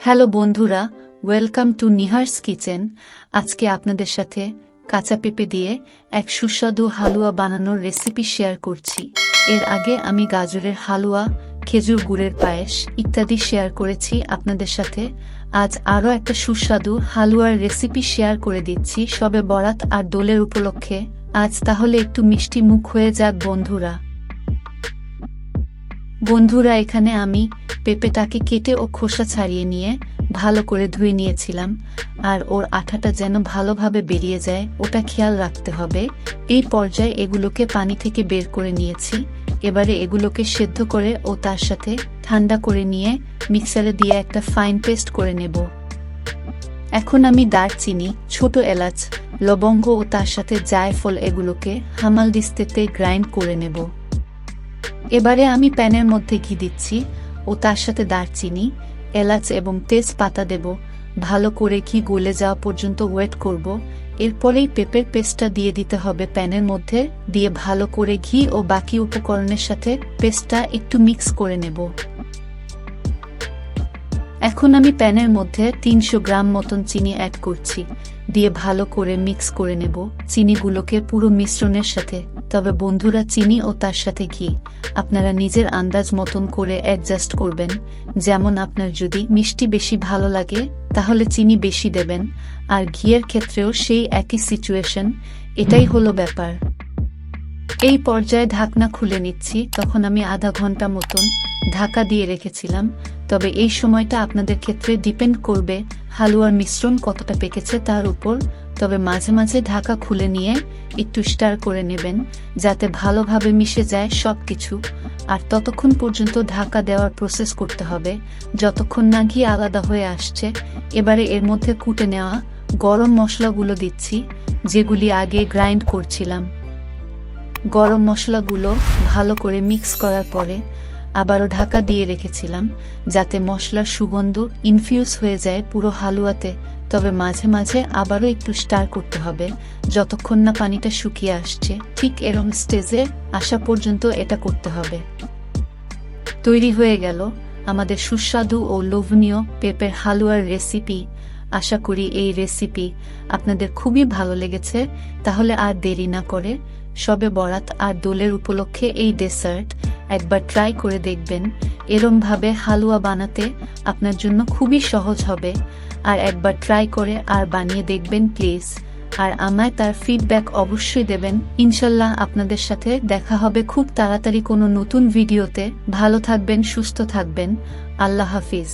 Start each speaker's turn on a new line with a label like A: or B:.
A: Hello বন্ধুরা, welcome to নিহার্স kitchen. আজকে আপনাদের সাথে কাঁচা পেঁপে দিয়ে এক সুস্বাদু হালুয়া বানানোর রেসিপি শেয়ার করছি। এর আগে আমি গাজরের হালুয়া, খেজুর গুড়ের পায়েস ইত্যাদি শেয়ার করেছি আপনাদের সাথে। আজ আরও একটা সুস্বাদু হালুয়ার রেসিপি শেয়ার করে দিচ্ছি শবে বরাত আর দোলের উপলক্ষে। আজ তাহলে একটু মিষ্টি মুখ হয়ে যাক বন্ধুরা, এখানে আমি পেঁপেটাকে কেটে ও খোসা ছাড়িয়ে নিয়ে ভালো করে ধুয়ে নিয়েছিলাম। আর ওর আঠাটা যেন ভালোভাবে বেরিয়ে যায় ওটা খেয়াল রাখতে হবে। এই পর্যায়ে এগুলোকে পানি থেকে বের করে নিয়েছি। এবারে এগুলোকে সেদ্ধ করে ও তার সাথে ঠান্ডা করে নিয়ে মিক্সারে দিয়ে একটা ফাইন পেস্ট করে নেব। এখন আমি দারচিনি, ছোট এলাচ, লবঙ্গ ও তার সাথে জায়ফল এগুলোকে হামালদিস্তাতে গ্রাইন্ড করে নেব। এবারে আমি প্যানের মধ্যে ঘি দিচ্ছি ও তার সাথে দারচিনি, এলাচ এবং তেজপাতা দেব। ভালো করে ঘি গলে যাওয়া পর্যন্ত ওয়েট করব। এরপরেই পেঁপের পেস্টটা দিয়ে দিতে হবে প্যানের মধ্যে, দিয়ে ভালো করে ঘি ও বাকি উপকরণের সাথে পেস্টটা একটু মিক্স করে নেব। এখন আমি প্যানের মধ্যে 300 গ্রাম মতন চিনি অ্যাড করছি, দিয়ে ভালো করে মিক্স করে নেব চিনিগুলোকে পুরো মিশ্রণের সাথে। তবে বন্ধুরা, চিনি ও তার সাথে ঘি আপনারা নিজের আন্দাজ মতন করে অ্যাডজাস্ট করবেন। যেমন আপনার যদি মিষ্টি বেশি ভালো লাগে তাহলে চিনি বেশি দেবেন, আর ঘিয়ের ক্ষেত্রেও সেই একই সিচুয়েশন। এটাই হলো ব্যাপার। এই পর্যায়ে ঢাকনা খুলে নিচ্ছি। তখন আমি আধা ঘন্টা মতন ঢাকা দিয়ে রেখেছিলাম। তবে এই সময়টা আপনাদের ক্ষেত্রে ডিপেন্ড করবে হালুয়ার মিশ্রণ কতটা পেকেছে তার উপর। তবে মাঝে মাঝে ঢাকা খুলে নিয়ে একটু স্টার করে নেবেন যাতে ভালোভাবে মিশে যায় সবকিছু। আর ততক্ষণ পর্যন্ত ঢাকা দেওয়ার প্রসেস করতে হবে যতক্ষণ না ঘি আলাদা হয়ে আসছে। এবারে এর মধ্যে কুটে নেওয়া গরম মশলাগুলো দিচ্ছি, যেগুলি আগে গ্রাইন্ড করছিলাম। গরম মশলাগুলো ভালো করে মিক্স করার পরে আবারও ঢাকা দিয়ে রেখেছিলাম যাতে মশলার সুগন্ধ ইনফিউজ হয়ে যায় পুরো হালুয়াতে। তবে মাঝে মাঝে আবারও একটু স্টার করতে হবে যতক্ষণ না পানিটা শুকিয়ে আসছে। ঠিক এরকম স্টেজে আসা পর্যন্ত এটা করতে হবে। তৈরি হয়ে গেল আমাদের সুস্বাদু ও লোভনীয় পেঁপের হালুয়ার রেসিপি। আশা করি এই রেসিপি আপনাদের খুবই ভালো লেগেছে। তাহলে আর দেরি না করে শবে বরাত আর দোলের উপলক্ষে এই ডেসার্ট একবার ট্রাই করে দেখবেন। এরমভাবে হালুয়া বানাতে আপনার জন্য খুবই সহজ হবে। আর একবার ট্রাই করে আর বানিয়ে দেখবেন প্লিজ। আর আমায় তার ফিডব্যাক অবশ্যই দেবেন। ইনশাল্লাহ আপনাদের সাথে দেখা হবে খুব তাড়াতাড়ি কোনো নতুন ভিডিওতে। ভালো থাকবেন, সুস্থ থাকবেন। আল্লাহ হাফিজ।